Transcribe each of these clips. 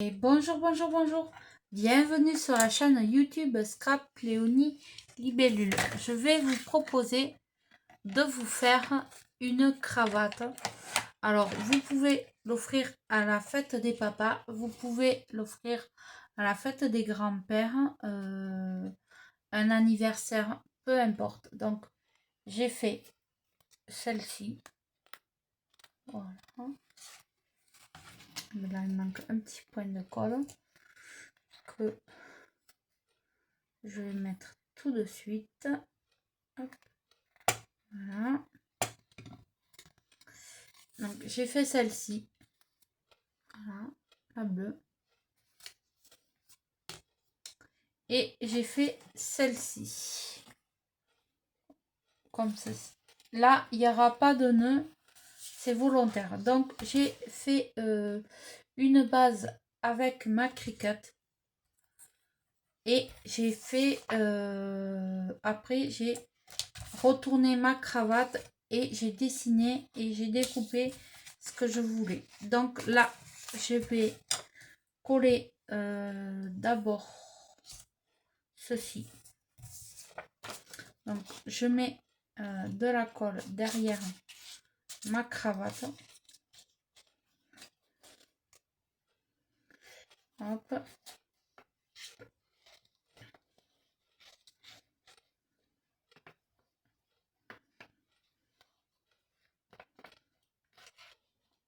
Et bonjour, bonjour, bonjour. Bienvenue sur la chaîne YouTube Scrap Léonie Libellule. Je vais vous proposer de vous faire une cravate. Alors, vous pouvez l'offrir à la fête des papas. Vous pouvez l'offrir à la fête des grands-pères. Un anniversaire, peu importe. Donc, j'ai fait celle-ci. Voilà. Là, il manque un petit point de colle que je vais mettre tout de suite. Hop. Voilà. Donc j'ai fait celle-ci. Voilà, la bleue. Et j'ai fait celle-ci. Comme ceci. Là, il n'y aura pas de nœud. C'est volontaire. Donc j'ai fait une base avec ma cricut. Et j'ai fait... après, j'ai retourné ma cravate. Et j'ai dessiné et j'ai découpé ce que je voulais. Donc là, je vais coller d'abord ceci. Donc je mets de la colle derrière ma cravate. Hop.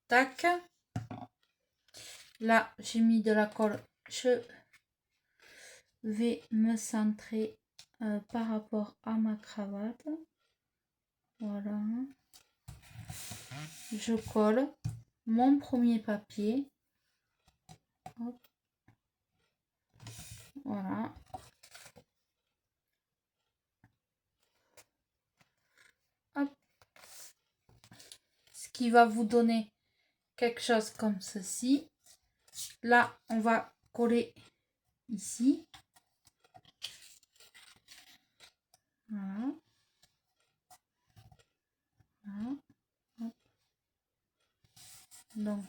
Tac. Là, j'ai mis de la colle. Je vais me centrer par rapport à ma cravate. Voilà. Je colle mon premier papier. Hop. Voilà. Hop. Ce qui va vous donner quelque chose comme ceci. Là, on va coller ici. Voilà. Voilà. Donc,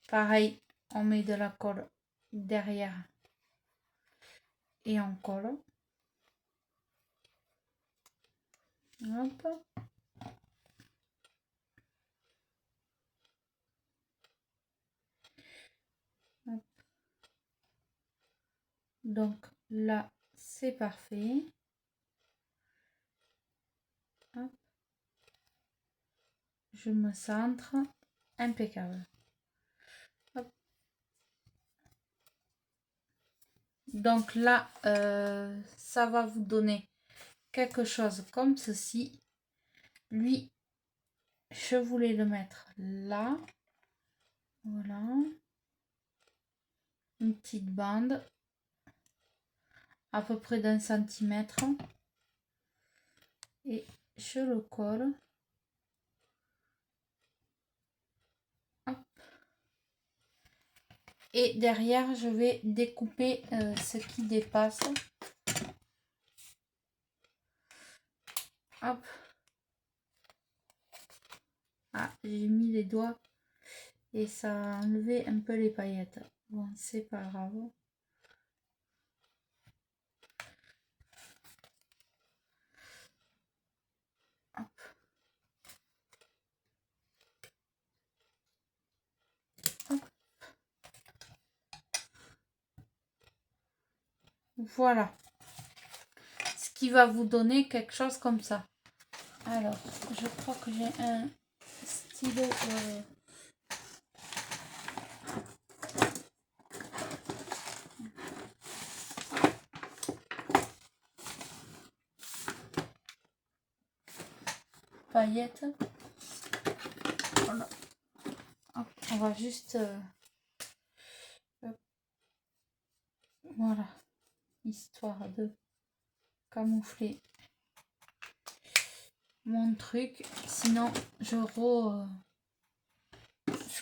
pareil, on met de la colle derrière et on colle. Hop. Hop. Donc là, c'est parfait. Hop. Je me centre, impeccable. Hop. Donc là, ça va vous donner quelque chose comme ceci. Lui, je voulais le mettre là. Voilà. Une petite bande. À peu près d'1 centimètre. Et je le colle. Hop. Et derrière, je vais découper ce qui dépasse. Hop. Ah, j'ai mis les doigts et ça a enlevé un peu les paillettes. Bon, c'est pas grave. Hop. Hop. Voilà. Ce qui va vous donner quelque chose comme ça. Alors, je crois que j'ai un stylo. Paillettes. Voilà. Hop, on va juste... voilà. Histoire de camoufler mon truc. Sinon, ce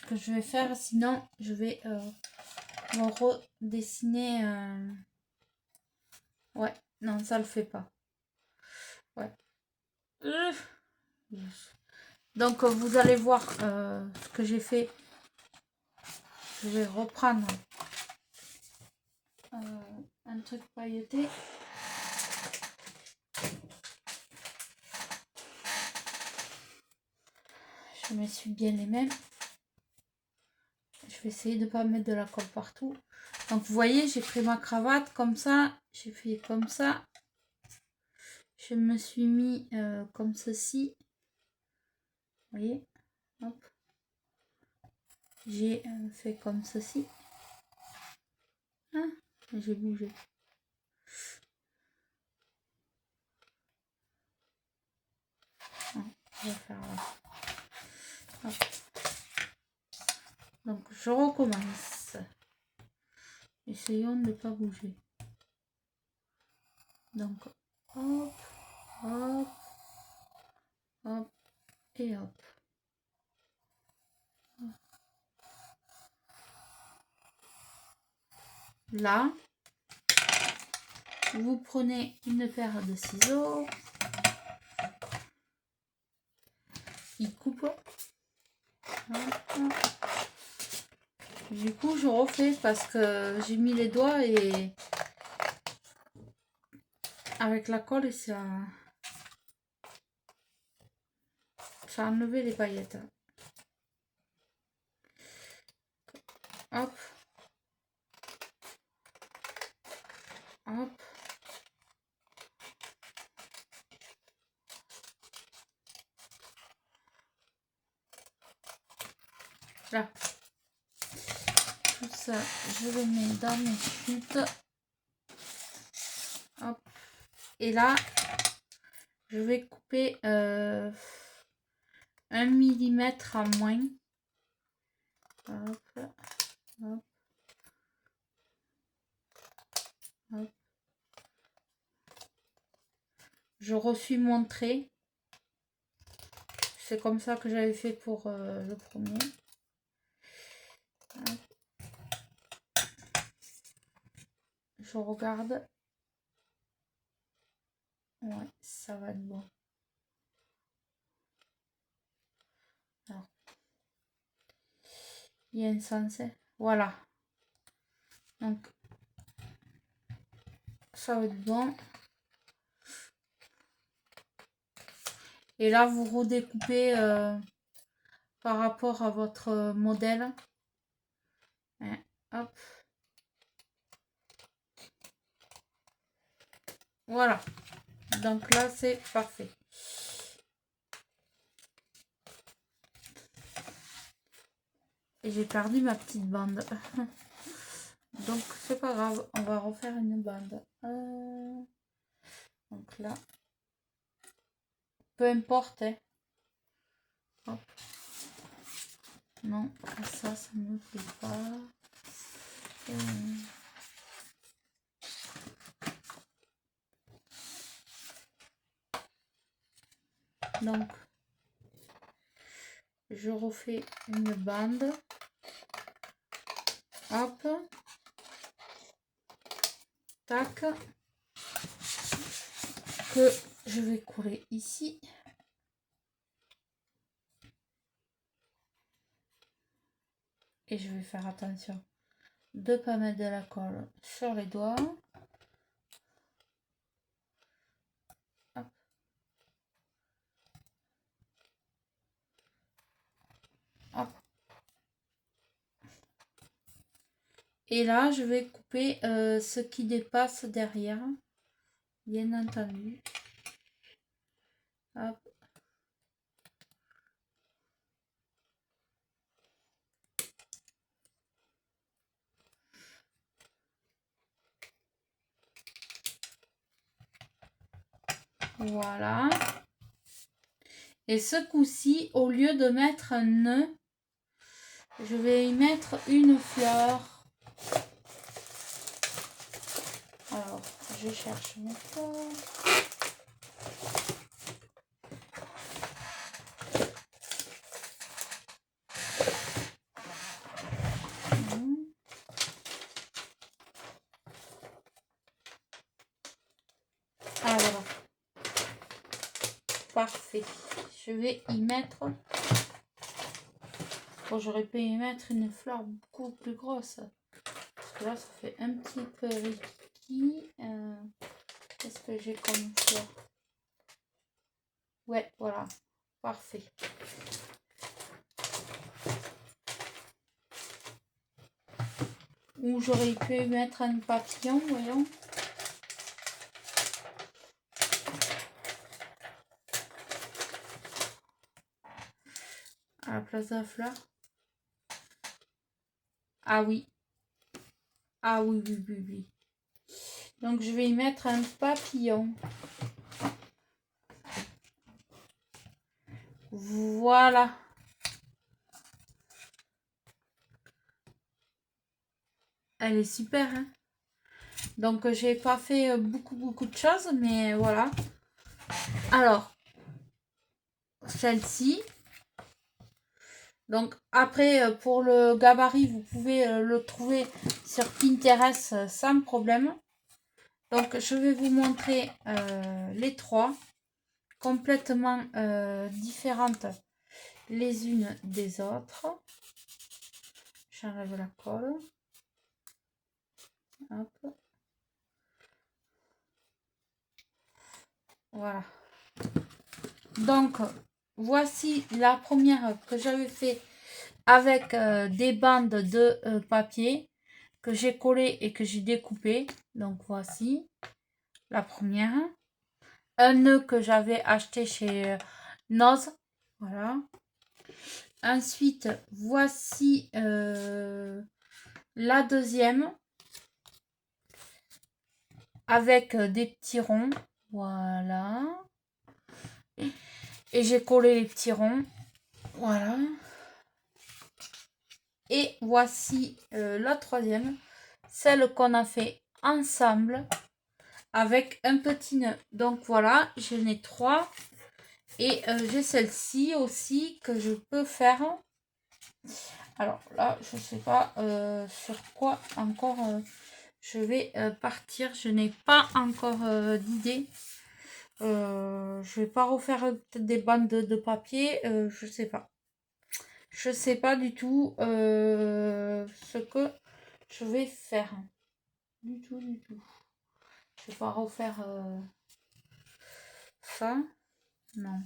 que je vais faire, sinon, je vais me redessiner. Ouais, non, ça le fait pas. Ouais. Donc, vous allez voir ce que j'ai fait je vais reprendre un truc pailleté. Je m'essuie bien les mains. Je vais essayer de ne pas mettre de la colle partout. Donc vous voyez, j'ai pris ma cravate comme ça. J'ai fait comme ça. Je me suis mis comme ceci. Vous voyez, hop. J'ai fait comme ceci. Ah, j'ai bougé. Ah, on va faire là. Hop. Donc je recommence. Essayons de ne pas bouger. Donc hop, hop, hop et hop. Là, vous prenez une paire de ciseaux. Il coupe. Hop. Du coup, je refais parce que j'ai mis les doigts et avec la colle, et ça a enlevé les paillettes. Hop. Hop. Là. Tout ça, je le mets dans mes chutes. Hop. Et là, je vais couper 1 millimètre à moins. Hop. Hop. Hop. Je reçus mon trait. C'est comme ça que j'avais fait pour le premier. Hop. Je regarde. Ouais, ça va être bon. Alors, il y a un sens. Voilà. Donc, ça va être bon. Et là, vous redécoupez par rapport à votre modèle. Hein, hop. Voilà. Donc là, c'est parfait. Et j'ai perdu ma petite bande. Donc, c'est pas grave. On va refaire une bande. Donc là. Peu importe. Hein. Hop. Non, ça ne me plaît pas. Donc, je refais une bande. Hop. Tac. Que je vais coller ici. Et je vais faire attention de ne pas mettre de la colle sur les doigts. Hop. Hop. Et là, je vais couper ce qui dépasse derrière, bien entendu. Hop. Voilà. Et ce coup-ci, au lieu de mettre un nœud, je vais y mettre une fleur. Alors, je cherche mes fleurs. Alors, parfait. Je vais y mettre Bon, j'aurais pu y mettre une fleur beaucoup plus grosse. Parce que là, ça fait un petit peu rikiki. Qu'est-ce que j'ai comme fleur? Ouais, voilà. Parfait. Ou j'aurais pu y mettre un papillon, voyons. À la place de la fleur. Ah oui. Ah oui, oui, oui, oui. Donc, je vais y mettre un papillon. Voilà. Elle est super, hein. Donc, j'ai pas fait beaucoup de choses, mais voilà. Alors, celle-ci. Donc, après, pour le gabarit, vous pouvez le trouver sur Pinterest sans problème. Donc, je vais vous montrer les trois, complètement différentes les unes des autres. J'enlève la colle. Hop. Voilà. Donc, voici la première que j'avais fait avec des bandes de papier que j'ai collé et que j'ai découpé. Donc, voici la première. Un nœud que j'avais acheté chez Noz. Voilà. Ensuite, voici la deuxième avec des petits ronds. Voilà. Et j'ai collé les petits ronds. Voilà. Et voici la troisième. Celle qu'on a fait ensemble avec un petit nœud. Donc voilà, j'en ai trois. Et j'ai celle-ci aussi que je peux faire. Alors là, je ne sais pas sur quoi encore je vais partir. Je n'ai pas encore d'idée. Je vais pas refaire peut-être des bandes de papier. Je sais pas. Je sais pas du tout ce que je vais faire. Du tout, du tout. Je vais pas refaire ça. Non.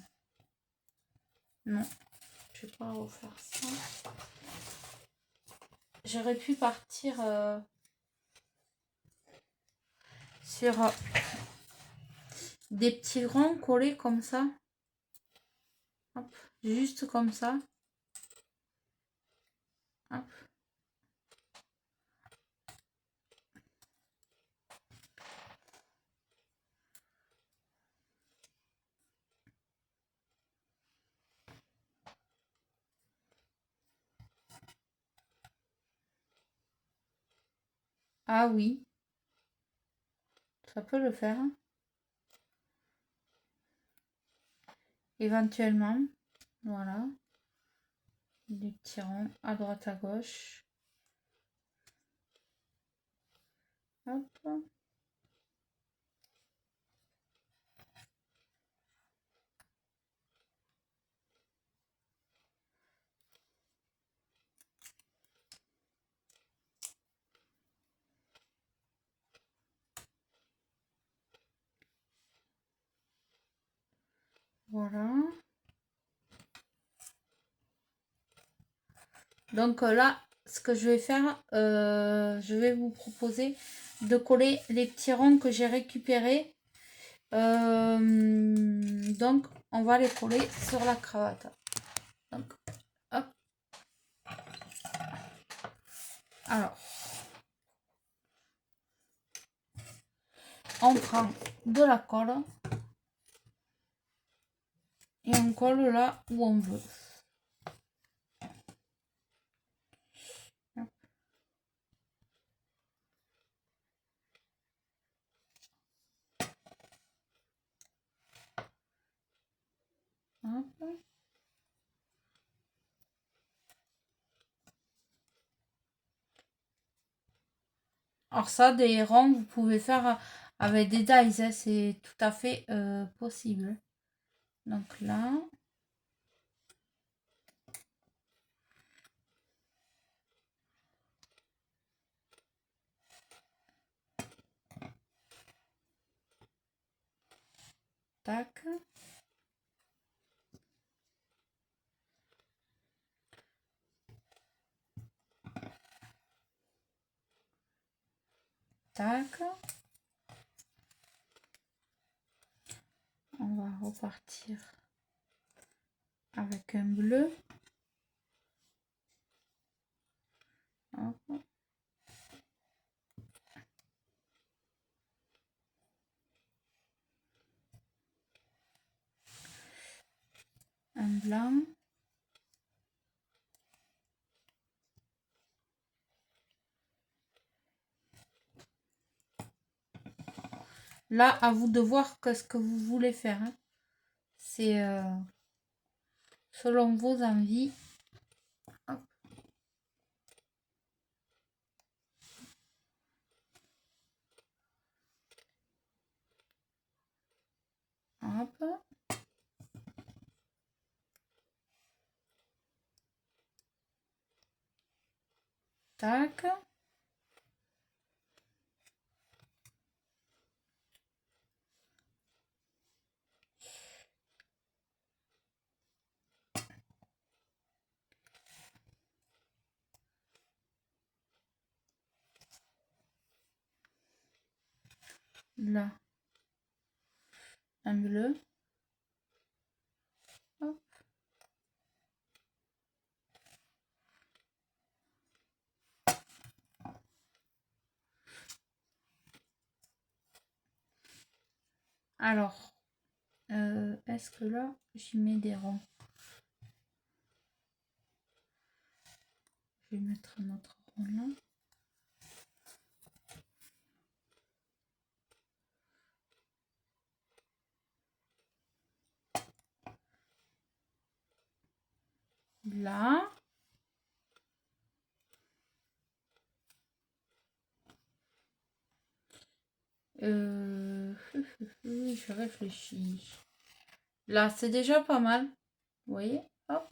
Non. Je vais pas refaire ça. J'aurais pu partir sur des petits ronds collés comme ça. Hop. Juste comme ça. Hop. Ah oui. Ça peut le faire. Éventuellement. Voilà. Des petits ronds à droite à gauche. Hop. Voilà. Donc là, ce que je vais faire, je vais vous proposer de coller les petits ronds que j'ai récupérés. Donc, on va les coller sur la cravate. Donc, hop. Alors, on prend de la colle et on colle là où on veut. Hop. Alors ça, des ronds, vous pouvez faire avec des dies, hein, c'est tout à fait possible. Donc là, Tac. Tac. On va repartir avec un bleu. Hop. Un blanc. Là, à vous de voir ce que vous voulez faire. Hein. C'est selon vos envies. Hop. Hop. Tac. Là. Un bleu. Hop. Alors, est-ce que là, j'y mets des ronds? Je vais mettre un autre rond là. Là. Je réfléchis. Là, c'est déjà pas mal. Vous voyez? Hop.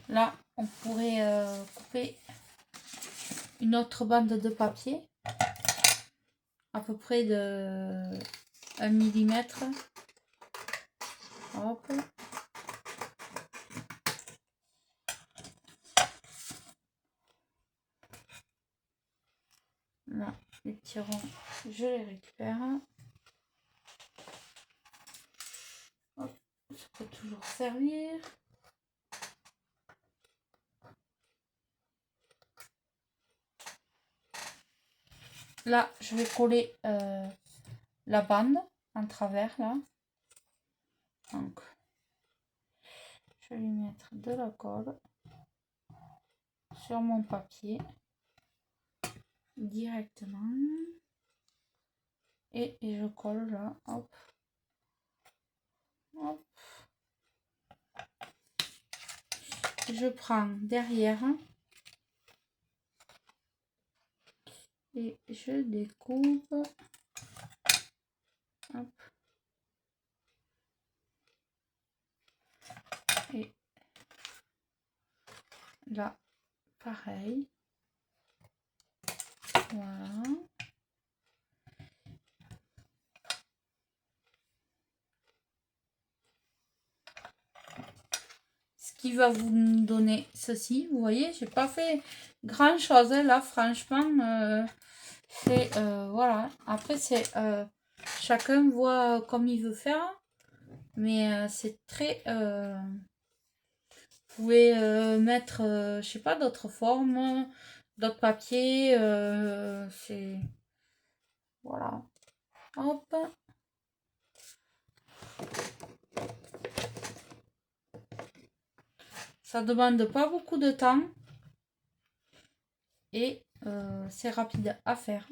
Là, on pourrait couper une autre bande de papier. À peu près de 1 millimètre. Hop. Là, les petits ronds, je les récupère. Hop, ça peut toujours servir. Là, je vais coller la bande en travers là. Donc, je vais lui mettre de la colle sur mon papier directement. Et je colle là, hop. Hop. Je prends derrière et je découpe. Hop. Et là, pareil. Voilà. Ce qui va vous donner ceci, vous voyez, j'ai pas fait grand chose là, franchement. C'est voilà. Après, c'est chacun voit comme il veut faire, mais c'est très. Vous pouvez mettre, je sais pas, d'autres formes, d'autres papiers. C'est voilà. Hop. Ça demande pas beaucoup de temps et c'est rapide à faire.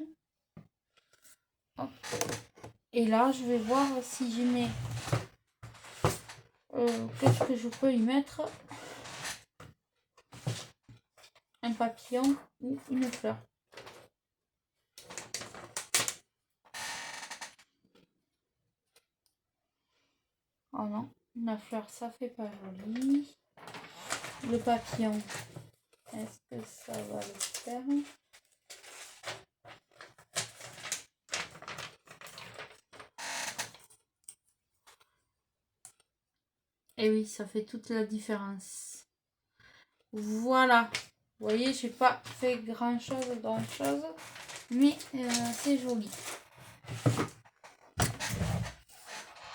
Hop. Et là, je vais voir si j'y mets. Qu'est-ce que je peux y mettre? Un papillon ou une fleur. Oh non, la fleur, ça fait pas joli. Le papillon, est-ce que ça va le faire? Et oui, ça fait toute la différence. Voilà. Vous voyez, j'ai pas fait grand chose, mais c'est joli.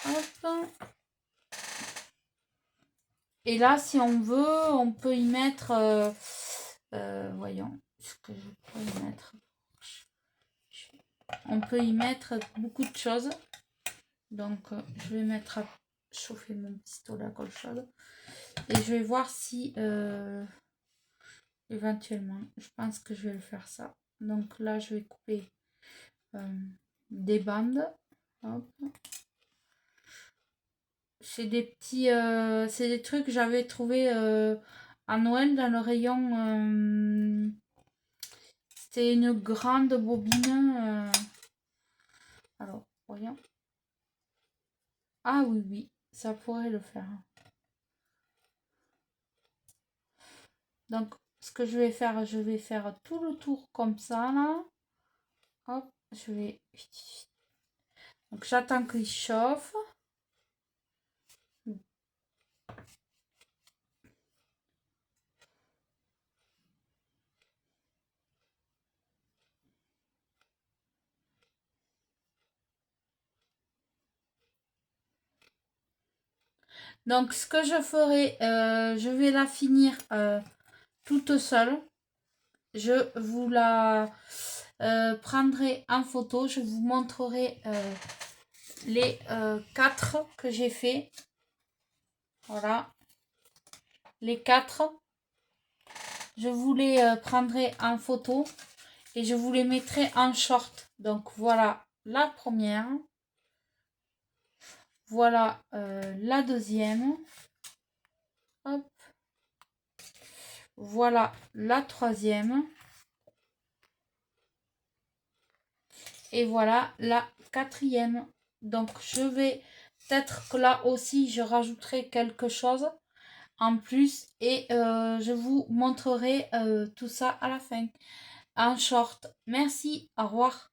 Hop. Et là, si on veut, on peut y mettre... voyons, ce que je peux y mettre. On peut y mettre beaucoup de choses. Donc, je vais mettre à chauffer mon pistolet à colle chaude. Et je vais voir si... éventuellement, je pense que je vais le faire ça. Donc là, je vais couper des bandes. Hop. C'est des petits... c'est des trucs que j'avais trouvé à Noël dans le rayon... c'était une grande bobine. Alors, voyons. Ah oui, oui, ça pourrait le faire. Donc, ce que je vais faire tout le tour comme ça, là. Hop, je vais... Donc, j'attends qu'il chauffe. Donc, ce que je ferai, je vais la finir toute seule. Je vous la prendrai en photo. Je vous montrerai les 4 que j'ai fait. Voilà. Les 4. Je vous les prendrai en photo et je vous les mettrai en short. Donc, voilà la première. Voilà la deuxième. Hop. Voilà la troisième. Et voilà la quatrième. Donc je vais peut-être que là aussi je rajouterai quelque chose en plus. Et je vous montrerai tout ça à la fin. En short. Merci, au revoir.